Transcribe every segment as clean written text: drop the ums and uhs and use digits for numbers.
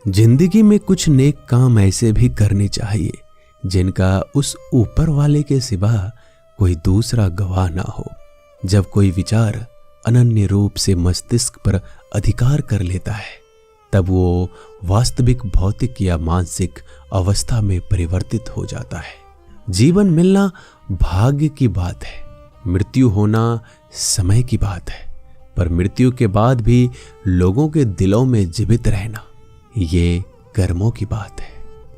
जिंदगी में कुछ नेक काम ऐसे भी करने चाहिए जिनका उस ऊपर वाले के सिवा कोई दूसरा गवाह ना हो। जब कोई विचार अनन्य रूप से मस्तिष्क पर अधिकार कर लेता है तब वो वास्तविक भौतिक या मानसिक अवस्था में परिवर्तित हो जाता है। जीवन मिलना भाग्य की बात है, मृत्यु होना समय की बात है, पर मृत्यु के बाद भी लोगों के दिलों में जीवित रहना ये कर्मों की बात है।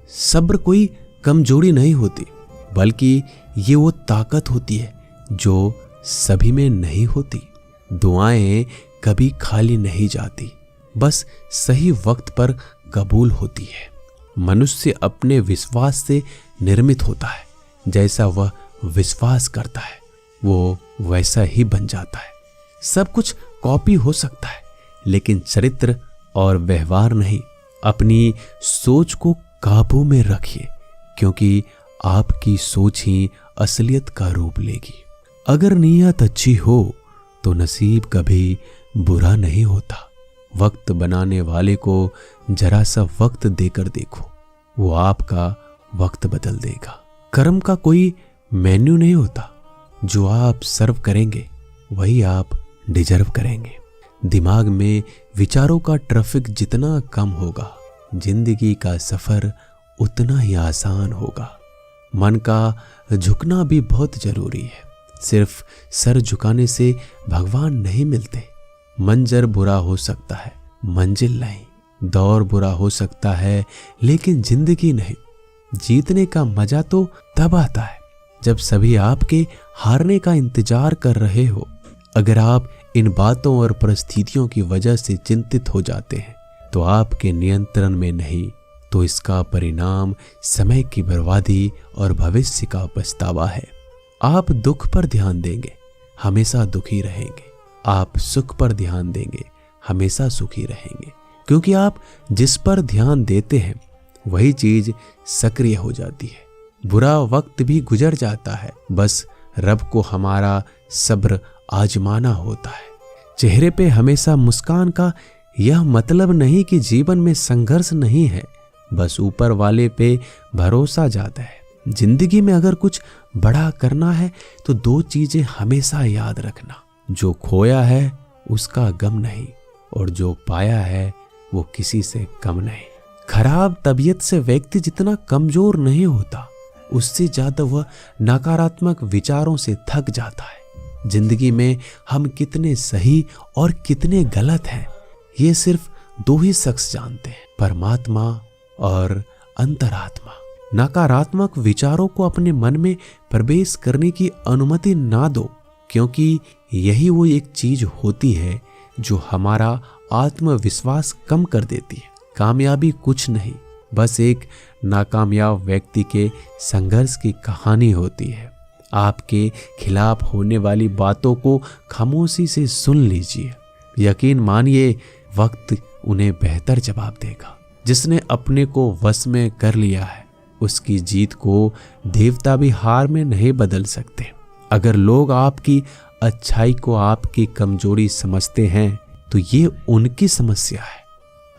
सब्र कोई कमजोरी नहीं होती, बल्कि ये वो ताकत होती है जो सभी में नहीं होती। दुआएं कभी खाली नहीं जाती, बस सही वक्त पर कबूल होती है। मनुष्य अपने विश्वास से निर्मित होता है, जैसा वह विश्वास करता है वो वैसा ही बन जाता है। सब कुछ कॉपी हो सकता है, लेकिन चरित्र और व्यवहार नहीं। अपनी सोच को काबू में रखिए, क्योंकि आपकी सोच ही असलियत का रूप लेगी। अगर नीयत अच्छी हो तो नसीब कभी बुरा नहीं होता। वक्त बनाने वाले को जरा सा वक्त देकर देखो, वो आपका वक्त बदल देगा। कर्म का कोई मेन्यू नहीं होता, जो आप सर्व करेंगे वही आप डिजर्व करेंगे। दिमाग में विचारों का ट्रैफिक जितना कम होगा, जिंदगी का सफर उतना ही आसान होगा। मन का झुकना भी बहुत जरूरी है। सिर्फ सर झुकाने से भगवान नहीं मिलते। मंजर बुरा हो सकता है, मंजिल नहीं। दौर बुरा हो सकता है, लेकिन जिंदगी नहीं। जीतने का मजा तो तब आता है जब सभी आपके हारने का इंतजार कर रहे हो। अगर आप इन बातों और परिस्थितियों की वजह से चिंतित हो जाते हैं तो आपके नियंत्रण में नहीं, तो इसका परिणाम समय की बर्बादी और भविष्य का पछतावा है। आप दुख पर ध्यान देंगे, हमेशा दुखी रहेंगे। आप सुख पर ध्यान देंगे, हमेशा सुखी रहेंगे। क्योंकि आप जिस पर ध्यान देते हैं वही चीज सक्रिय हो जाती है। बुरा वक्त भी गुजर जाता है, बस रब को हमारा सब्र आजमाना होता है। चेहरे पे हमेशा मुस्कान का यह मतलब नहीं कि जीवन में संघर्ष नहीं है, बस ऊपर वाले पे भरोसा ज्यादा है। जिंदगी में अगर कुछ बड़ा करना है तो दो चीजें हमेशा याद रखना, जो खोया है उसका गम नहीं, और जो पाया है वो किसी से कम नहीं। खराब तबीयत से व्यक्ति जितना कमजोर नहीं होता, उससे ज्यादा वह नकारात्मक विचारों से थक जाता है। जिंदगी में हम कितने सही और कितने गलत हैं ये सिर्फ दो ही शख्स जानते हैं, परमात्मा और अंतरात्मा। नकारात्मक विचारों को अपने मन में प्रवेश करने की अनुमति ना दो, क्योंकि यही वो एक चीज होती है जो हमारा आत्मविश्वास कम कर देती है। कामयाबी कुछ नहीं, बस एक नाकामयाब व्यक्ति के संघर्ष की कहानी होती है। आपके खिलाफ होने वाली बातों को खामोशी से सुन लीजिए। यकीन मानिए वक्त उन्हें बेहतर जवाब देगा। जिसने अपने को वश में कर लिया है उसकी जीत को देवता भी हार में नहीं बदल सकते। अगर लोग आपकी अच्छाई को आपकी कमजोरी समझते हैं तो ये उनकी समस्या है।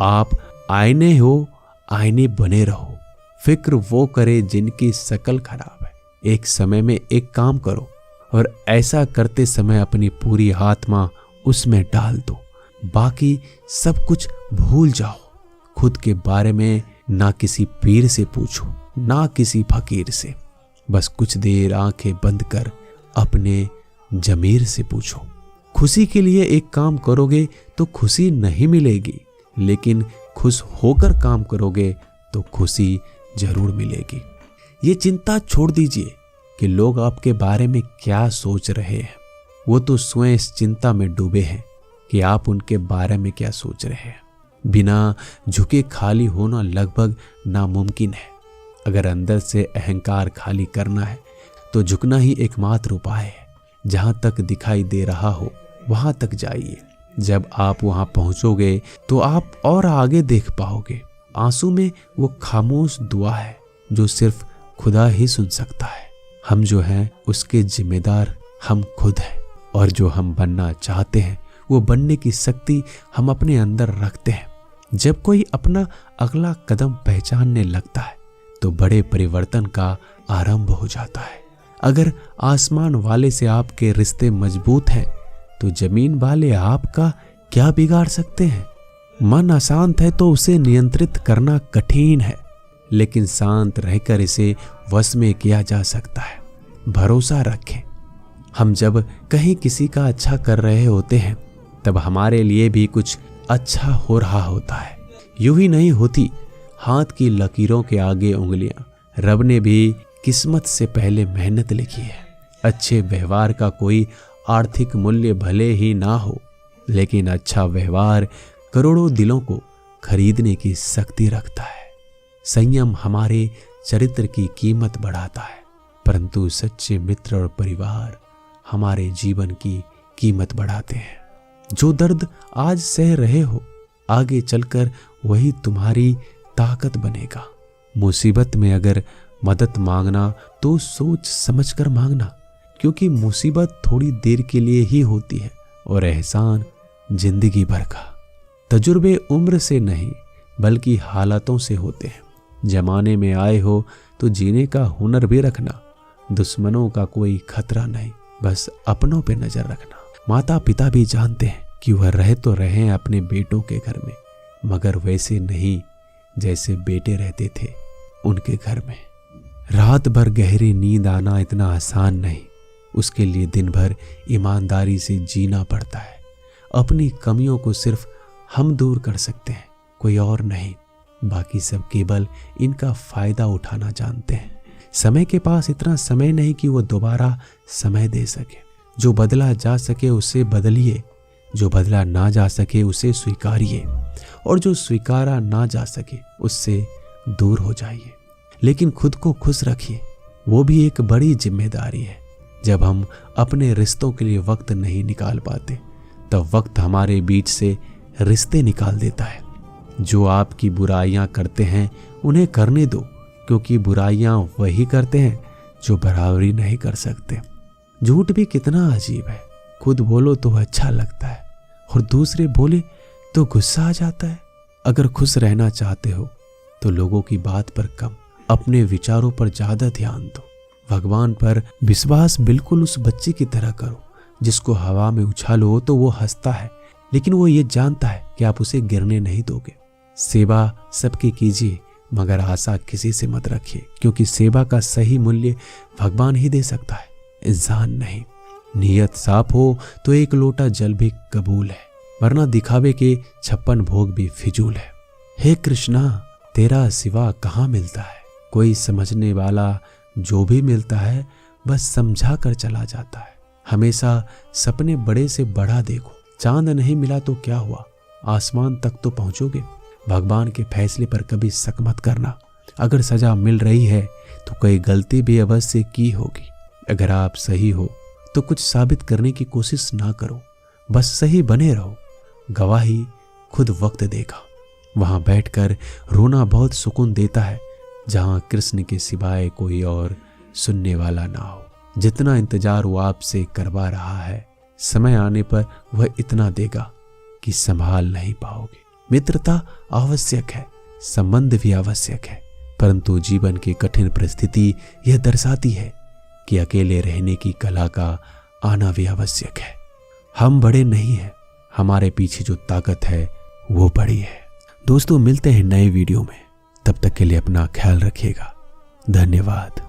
आप आईने हो, आईने बने रहो। फिक्र वो करे जिनकी शकल खराब है। एक समय में एक काम करो और ऐसा करते समय अपनी पूरी आत्मा उसमें डाल दो। बाकी सब कुछ भूल जाओ। खुद के बारे में ना किसी पीर से पूछो, ना किसी फकीर से। बस कुछ देर आंखें बंद कर अपने जमीर से पूछो। खुशी के लिए एक काम करोगे तो खुशी नहीं मिलेगी, लेकिन खुश होकर काम करोगे तो खुशी जरूर मिलेगी। ये चिंता छोड़ दीजिए कि लोग आपके बारे में क्या सोच रहे हैं। वो तो स्वयं इस चिंता में डूबे हैं कि आप उनके बारे में क्या सोच रहे हैं। बिना झुके खाली होना लगभग नामुमकिन है। अगर अंदर से अहंकार खाली करना है तो झुकना ही एकमात्र उपाय है। जहां तक दिखाई दे रहा हो वहां तक जाइए। जब आप वहां पहुंचोगे तो आप और आगे देख पाओगे। आंसू में वो खामोश दुआ है जो सिर्फ खुदा ही सुन सकता है। हम जो हैं उसके जिम्मेदार हम खुद हैं, और जो हम बनना चाहते हैं वो बनने की शक्ति हम अपने अंदर रखते हैं। जब कोई अपना अगला कदम पहचानने लगता है तो बड़े परिवर्तन का आरंभ हो जाता है। अगर आसमान वाले से आपके रिश्ते मजबूत हैं तो जमीन वाले आपका क्या बिगाड़ सकते हैं। मन अशांत है तो उसे नियंत्रित करना कठिन है, लेकिन शांत रहकर इसे वश में किया जा सकता है। भरोसा रखें। हम जब कहीं किसी का अच्छा कर रहे होते हैं तब हमारे लिए भी कुछ अच्छा हो रहा होता है। यूं ही नहीं होती हाथ की लकीरों के आगे उंगलियां। रब ने भी किस्मत से पहले मेहनत लिखी है। अच्छे व्यवहार का कोई आर्थिक मूल्य भले ही ना हो, लेकिन अच्छा व्यवहार करोड़ों दिलों को खरीदने की शक्ति रखता है। संयम हमारे चरित्र की कीमत बढ़ाता है, परंतु सच्चे मित्र और परिवार हमारे जीवन की कीमत बढ़ाते हैं। जो दर्द आज सह रहे हो, आगे चलकर वही तुम्हारी ताकत बनेगा। मुसीबत में अगर मदद मांगना तो सोच समझकर मांगना, क्योंकि मुसीबत थोड़ी देर के लिए ही होती है और एहसान जिंदगी भर का। तजुर्बे उम्र से नहीं बल्कि हालातों से होते हैं। जमाने में आए हो तो जीने का हुनर भी रखना। दुश्मनों का कोई खतरा नहीं, बस अपनों पे नजर रखना। माता पिता भी जानते हैं कि वह रह तो रहे अपने बेटों के घर में, मगर वैसे नहीं जैसे बेटे रहते थे उनके घर में। रात भर गहरी नींद आना इतना आसान नहीं, उसके लिए दिन भर ईमानदारी से जीना पड़ता है। अपनी कमियों को सिर्फ हम दूर कर सकते हैं, कोई और नहीं। बाकी सब केवल इनका फायदा उठाना जानते हैं। समय के पास इतना समय नहीं कि वो दोबारा समय दे सके। जो बदला जा सके उसे बदलिए, जो बदला ना जा सके उसे स्वीकारिए, और जो स्वीकारा ना जा सके उससे दूर हो जाइए। लेकिन खुद को खुश रखिए, वो भी एक बड़ी जिम्मेदारी है। जब हम अपने रिश्तों के लिए वक्त नहीं निकाल पाते तब वक्त हमारे बीच से रिश्ते निकाल देता है। जो आपकी बुराइयां करते हैं उन्हें करने दो, क्योंकि बुराइयां वही करते हैं जो बराबरी नहीं कर सकते। झूठ भी कितना अजीब है। खुद बोलो तो अच्छा लगता है और दूसरे बोले तो गुस्सा आ जाता है। अगर खुश रहना चाहते हो तो लोगों की बात पर कम, अपने विचारों पर ज्यादा ध्यान दो। भगवान पर विश्वास बिल्कुल उस बच्चे की तरह करो जिसको हवा में उछालो तो वो हंसता है, लेकिन वो ये जानता है कि आप उसे गिरने नहीं दोगे। सेवा सबकी कीजिए, मगर आशा किसी से मत रखिए, क्योंकि सेवा का सही मूल्य भगवान ही दे सकता है, इंसान नहीं। नियत साफ हो तो एक लोटा जल भी कबूल है, वरना दिखावे के 56 भोग भी फिजूल है। हे कृष्णा, तेरा सिवा कहाँ मिलता है। कोई समझने वाला जो भी मिलता है बस समझा कर चला जाता है। हमेशा सपने बड़े से बड़ा देखो। चांद नहीं मिला तो क्या हुआ, आसमान तक तो पहुंचोगे। भगवान के फैसले पर कभी शक मत करना। अगर सजा मिल रही है तो कोई गलती भी अवश्य की होगी। अगर आप सही हो तो कुछ साबित करने की कोशिश ना करो, बस सही बने रहो। गवाही खुद वक्त देगा। वहां बैठकर रोना बहुत सुकून देता है, जहां कृष्ण के सिवाय कोई और सुनने वाला ना हो। जितना इंतजार वो आपसे करवा रहा है, समय आने पर वह इतना देगा कि संभाल नहीं पाओगे। मित्रता आवश्यक है, संबंध भी आवश्यक है, परंतु जीवन की कठिन परिस्थिति यह दर्शाती है कि अकेले रहने की कला का आना भी आवश्यक है। हम बड़े नहीं हैं, हमारे पीछे जो ताकत है वो बड़ी है। दोस्तों, मिलते हैं नए वीडियो में, तब तक के लिए अपना ख्याल रखिएगा। धन्यवाद।